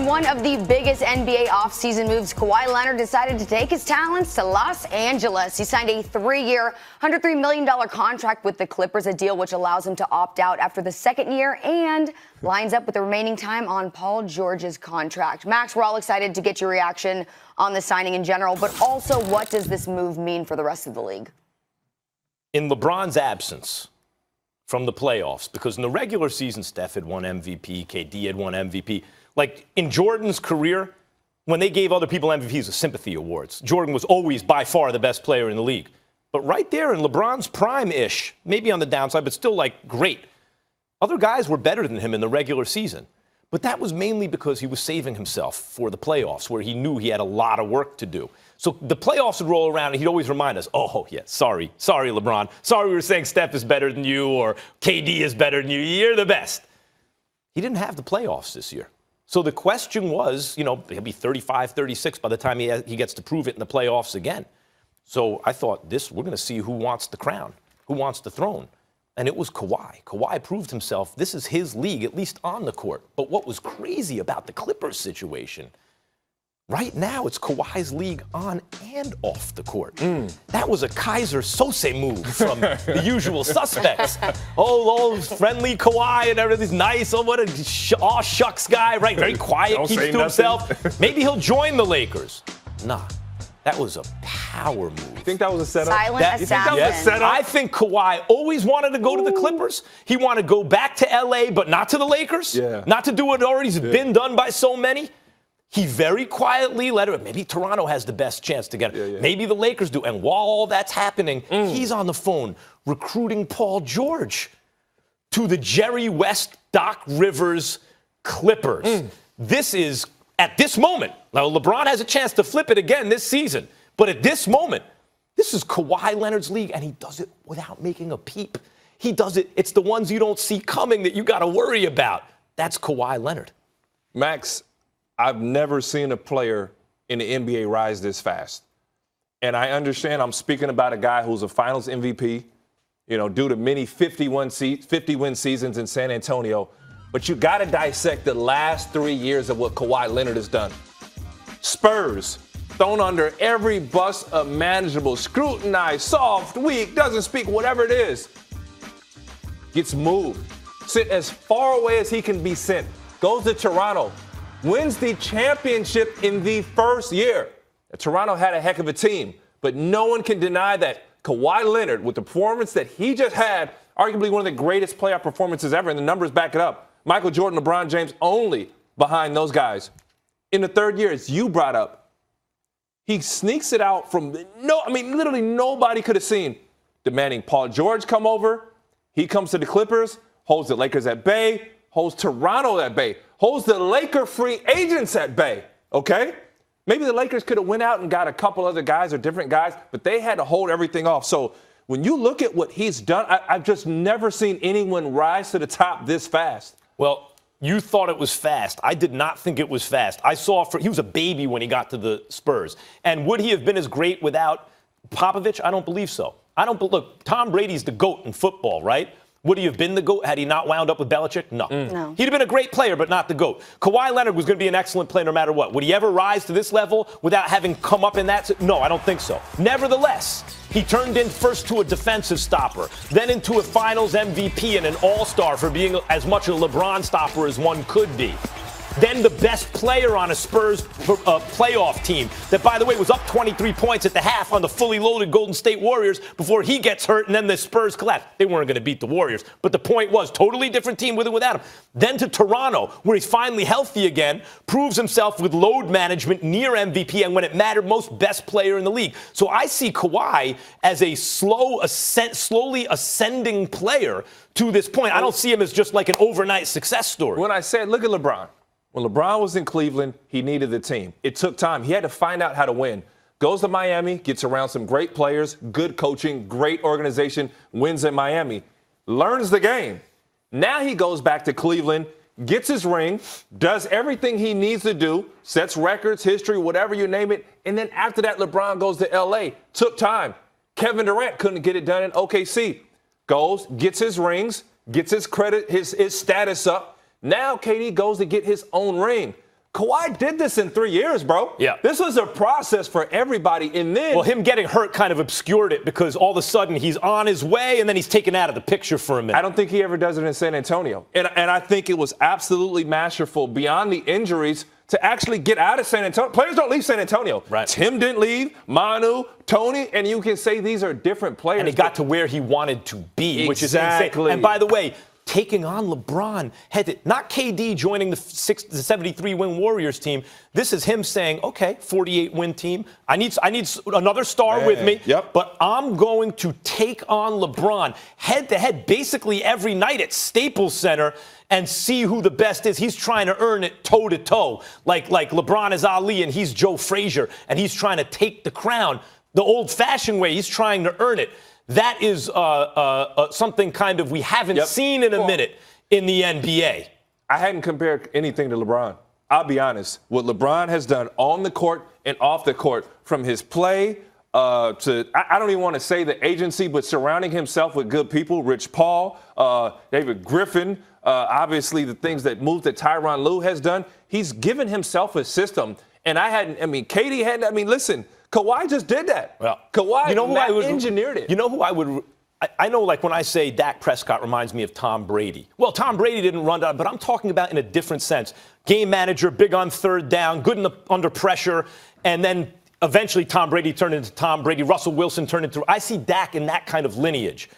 one of the biggest NBA offseason moves, Kawhi Leonard decided to take his talents to Los Angeles. He signed a 3-year, $103 million contract with the Clippers, a deal which allows him to opt out after the second year and lines up with the remaining time on Paul George's contract. Max, we're all excited to get your reaction on the signing in general, but also what does this move mean for the rest of the league? In LeBron's absence from the playoffs, because in the regular season, Steph had won MVP, KD had won MVP. Like in Jordan's career, when they gave other people MVPs, the sympathy awards, Jordan was always by far the best player in the league. But right there in LeBron's prime-ish, maybe on the downside, but still like great. Other guys were better than him in the regular season. But that was mainly because he was saving himself for the playoffs, where he knew he had a lot of work to do. So the playoffs would roll around, and he'd always remind us, oh, yeah, sorry, LeBron. Sorry we were saying Steph is better than you or KD is better than you. You're the best. He didn't have the playoffs this year. So the question was, he'll be 35, 36 by the time he gets to prove it in the playoffs again. So I thought we're going to see who wants the crown, who wants the throne. And it was Kawhi. Kawhi proved himself. This is his league, at least on the court. But what was crazy about the Clippers situation, right now it's Kawhi's league on and off the court. That was a Kaiser Sose move from the usual suspects. Oh, friendly Kawhi and everything's nice. Oh, what a aw shucks guy, right? Very quiet, keeps to himself. Maybe he'll join the Lakers. Nah. That was a power move. You think that was a setup? Silent assassin. Was a setup? I think Kawhi always wanted to go to the Clippers. He wanted to go back to L.A., but not to the Lakers. Yeah. Not to do what already's been done by so many. He very quietly let it. Maybe Toronto has the best chance to get it. Yeah. Maybe the Lakers do. And while all that's happening, he's on the phone recruiting Paul George to the Jerry West, Doc Rivers Clippers. This is, at this moment, now LeBron has a chance to flip it again this season, but at this moment, this is Kawhi Leonard's league, and he does it without making a peep. He does it. It's the ones you don't see coming that you got to worry about. That's Kawhi Leonard. Max, I've never seen a player in the NBA rise this fast. And I understand I'm speaking about a guy who's a finals MVP, due to many 50-win seasons in San Antonio. But you got to dissect the last 3 years of what Kawhi Leonard has done. Spurs, thrown under every bus imaginable, scrutinized, soft, weak, doesn't speak, whatever it is. Gets moved, sent as far away as he can be sent. Goes to Toronto, wins the championship in the first year. Toronto had a heck of a team, but no one can deny that Kawhi Leonard, with the performance that he just had, arguably one of the greatest playoff performances ever, and the numbers back it up. Michael Jordan, LeBron James only behind those guys. In the third year, as you brought up, he sneaks it out from literally nobody could have seen. Demanding Paul George come over. He comes to the Clippers, holds the Lakers at bay, holds Toronto at bay, holds the Laker free agents at bay, okay? Maybe the Lakers could have went out and got a couple other guys or different guys, but they had to hold everything off. So when you look at what he's done, I've just never seen anyone rise to the top this fast. Well, you thought it was fast. I did not think it was fast. He was a baby when he got to the Spurs. And would he have been as great without Popovich? I don't believe so. Look, Tom Brady's the GOAT in football, right? Would he have been the GOAT had he not wound up with Belichick? No. He'd have been a great player, but not the GOAT. Kawhi Leonard was going to be an excellent player no matter what. Would he ever rise to this level without having come up in that? No, I don't think so. Nevertheless, he turned in first to a defensive stopper, then into a finals MVP and an all-star for being as much a LeBron stopper as one could be. Then the best player on a Spurs playoff team that, by the way, was up 23 points at the half on the fully loaded Golden State Warriors before he gets hurt and then the Spurs collapse. They weren't going to beat the Warriors, but the point was totally different team with and without him. Then to Toronto, where he's finally healthy again, proves himself with load management, near MVP, and when it mattered, most best player in the league. So I see Kawhi as a slowly ascending player to this point. I don't see him as just like an overnight success story. When I said, look at LeBron. When LeBron was in Cleveland, he needed the team. It took time. He had to find out how to win. Goes to Miami, gets around some great players, good coaching, great organization, wins in Miami, learns the game. Now he goes back to Cleveland, gets his ring, does everything he needs to do, sets records, history, whatever you name it, and then after that, LeBron goes to L.A. Took time. Kevin Durant couldn't get it done in OKC. Goes, gets his rings, gets his credit, his status up. Now KD goes to get his own ring. Kawhi did this in 3 years, bro. Yeah. This was a process for everybody. And then. Well, him getting hurt kind of obscured it because all of a sudden he's on his way and then he's taken out of the picture for a minute. I don't think he ever does it in San Antonio. And I think it was absolutely masterful beyond the injuries to actually get out of San Antonio. Players don't leave San Antonio. Right. Tim didn't leave, Manu, Tony, and you can say these are different players. And he got to where he wanted to be, which is insane. And by the way, taking on LeBron, not KD joining the 73-win Warriors team. This is him saying, okay, 48-win team. I need another star with me, but I'm going to take on LeBron head-to-head basically every night at Staples Center and see who the best is. He's trying to earn it toe-to-toe, like LeBron is Ali and he's Joe Frazier, and he's trying to take the crown the old-fashioned way. He's trying to earn it. That is something kind of we haven't seen in a minute in the NBA. I hadn't compared anything to LeBron. I'll be honest. What LeBron has done on the court and off the court, from his play to, I don't even want to say the agency, but surrounding himself with good people, Rich Paul, David Griffin, obviously the things that Tyronn Lue has done. He's given himself a system. And Katie hadn't, listen, Kawhi just did that. Well, Kawhi engineered it. You know who I would – I know, like, when I say Dak Prescott reminds me of Tom Brady. Well, Tom Brady didn't run down, but I'm talking about in a different sense. Game manager, big on third down, good under pressure, and then eventually Tom Brady turned into Tom Brady. Russell Wilson turned into – I see Dak in that kind of lineage.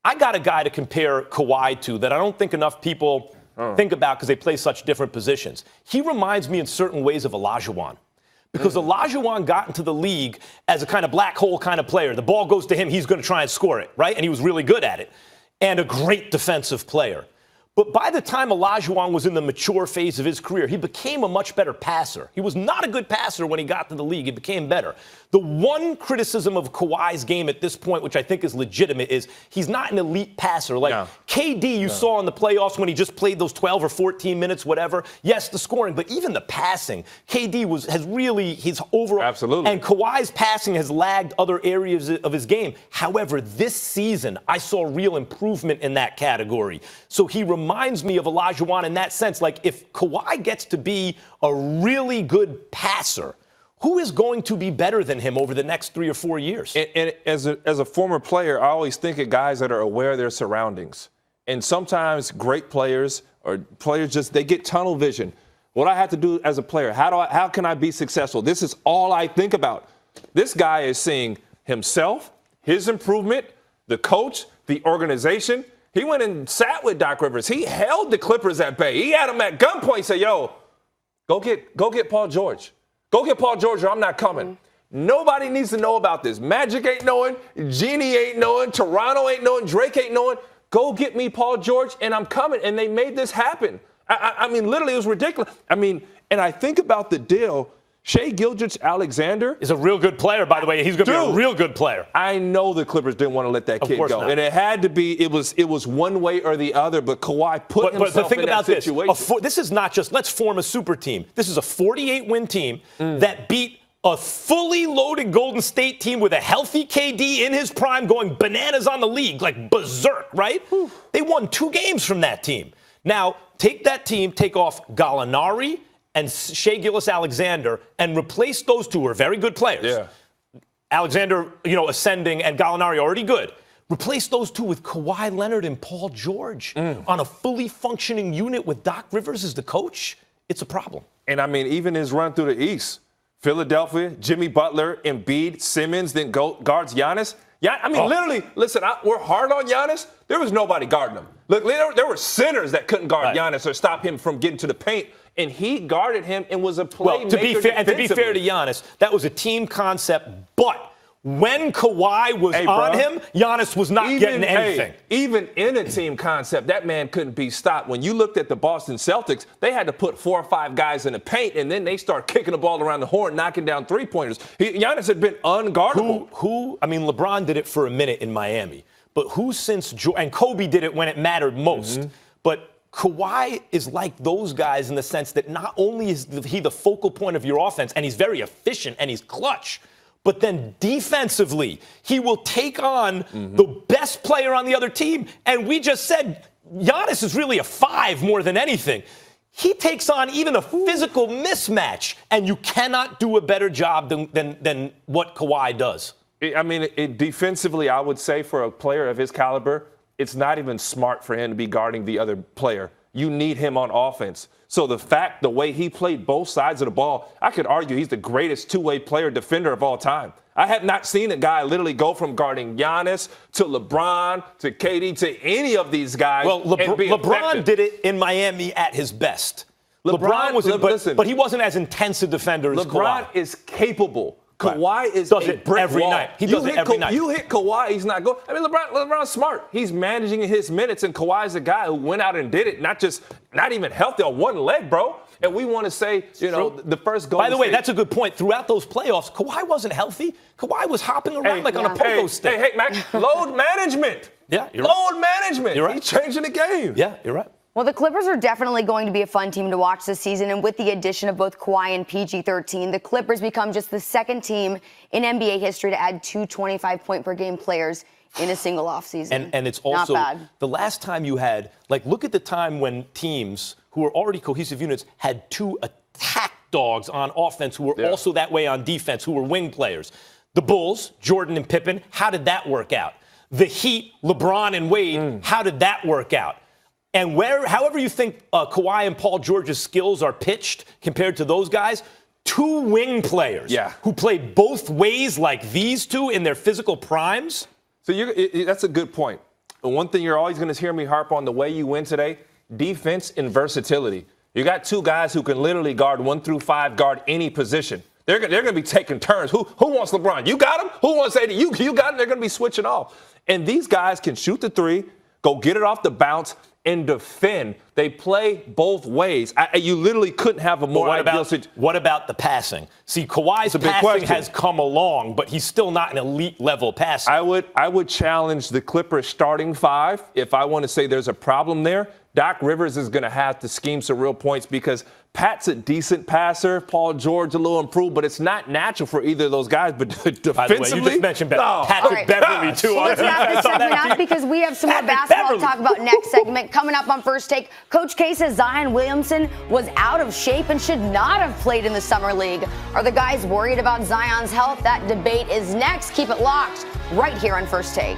I got a guy to compare Kawhi to that I don't think enough people think about because they play such different positions. He reminds me in certain ways of Olajuwon. Because Olajuwon got into the league as a kind of black hole kind of player. The ball goes to him, he's going to try and score it, right? And he was really good at it. And a great defensive player. But by the time Olajuwon was in the mature phase of his career, he became a much better passer. He was not a good passer when he got to the league. He became better. The one criticism of Kawhi's game at this point, which I think is legitimate, is he's not an elite passer. Like KD you saw in the playoffs when he just played those 12 or 14 minutes, whatever. Yes, the scoring, but even the passing. KD his overall. Absolutely. And Kawhi's passing has lagged other areas of his game. However, this season, I saw real improvement in that category. So he reminds me of Olajuwon in that sense. Like, if Kawhi gets to be a really good passer, who is going to be better than him over the next 3 or 4 years? And as a former player, I always think of guys that are aware of their surroundings. And sometimes great players or players they get tunnel vision. What I have to do as a player, how can I be successful? This is all I think about. This guy is seeing himself, his improvement, the coach, the organization. He went and sat with Doc Rivers. He held the Clippers at bay. He had them at gunpoint. Said, "Yo, go get Paul George. Go get Paul George, or I'm not coming." Nobody needs to know about this. Magic ain't knowing. Jeannie ain't knowing. Toronto ain't knowing. Drake ain't knowing. Go get me Paul George, and I'm coming. And they made this happen. I mean, literally, it was ridiculous. And I think about the deal. Shai Gilgeous-Alexander is a real good player, by the way. He's going to be a real good player. I know the Clippers didn't want to let that kid go. Not. And it had to be, it was one way or the other, but Kawhi put himself in that situation. This is not just, let's form a super team. This is a 48-win team that beat a fully loaded Golden State team with a healthy KD in his prime going bananas on the league, like berserk, right? They won 2 games from that team. Now, take that team, take off Gallinari and Shai Gilgeous-Alexander, and replace those two who are very good players. Yeah. Alexander, ascending, and Gallinari already good. Replace those two with Kawhi Leonard and Paul George on a fully functioning unit with Doc Rivers as the coach. It's a problem. And even his run through the East, Philadelphia, Jimmy Butler, Embiid, Simmons, then guards Giannis. Literally, listen, we're hard on Giannis. There was nobody guarding him. Look, there were centers that couldn't guard Giannis or stop him from getting to the paint. And he guarded him and was a playmaker. Well, to be fair to Giannis, that was a team concept. But when Kawhi was on him, Giannis was not getting anything. Even in a team concept, that man couldn't be stopped. When you looked at the Boston Celtics, they had to put 4 or 5 guys in the paint, and then they start kicking the ball around the horn, knocking down three-pointers. Giannis had been unguardable. LeBron did it for a minute in Miami. But and Kobe did it when it mattered most. But Kawhi is like those guys in the sense that not only is he the focal point of your offense, and he's very efficient and he's clutch, but then defensively, he will take on the best player on the other team. And we just said Giannis is really a 5 more than anything. He takes on even a physical mismatch, and you cannot do a better job than what Kawhi does. I mean, defensively, I would say for a player of his caliber, it's not even smart for him to be guarding the other player. You need him on offense. So the way he played both sides of the ball, I could argue he's the greatest two-way player defender of all time. I have not seen a guy literally go from guarding Giannis to LeBron to KD to any of these guys. Well, LeBron did it in Miami at his best. LeBron was, but he wasn't as intense a defender as Kawhi. LeBron is capable. Kawhi is does a it brick every wall. night. He does it every night. You hit Kawhi, he's not going. I mean, LeBron's smart. He's managing his minutes, and Kawhi's a guy who went out and did it, not even healthy on one leg, bro. And we want to say, the first goal. By the way, that's a good point. Throughout those playoffs, Kawhi wasn't healthy. Kawhi was hopping around on a pogo stick. Hey, Mac, load management. Yeah, you're right. Load management. management. You're right. He's changing the game. Yeah, you're right. Well, the Clippers are definitely going to be a fun team to watch this season, and with the addition of both Kawhi and PG-13, the Clippers become just the second team in NBA history to add 2 25-point-per-game players in a single offseason. And it's also not bad. The last time you had, look at the time when teams who were already cohesive units had 2 attack dogs on offense who were also that way on defense, who were wing players. The Bulls, Jordan and Pippen, how did that work out? The Heat, LeBron and Wade, how did that work out? And however you think Kawhi and Paul George's skills are pitched compared to those guys, 2 wing players who play both ways like these two in their physical primes. So that's a good point. And one thing you're always going to hear me harp on the way you win today, defense and versatility. You got 2 guys who can literally guard 1 through 5, guard any position. They're going to be taking turns. Who wants LeBron? You got him? Who wants AD? You got him? They're going to be switching off. And these guys can shoot the 3, go get it off the bounce, and defend. They play both ways. You literally couldn't have a more ideal situation. What about the passing? See, Kawhi's passing has come along, but he's still not an elite level passer. I would challenge the Clippers starting 5 if I want to say there's a problem there. Doc Rivers is going to have to scheme some real points because Pat's a decent passer. Paul George a little improved, but it's not natural for either of those guys. But defensively, by the way, you just mentioned Patrick Beverly too. Let's wrap this segment up because we have some more basketball to talk about next segment. Coming up on First Take, Coach K says Zion Williamson was out of shape and should not have played in the Summer League. Are the guys worried about Zion's health? That debate is next. Keep it locked right here on First Take.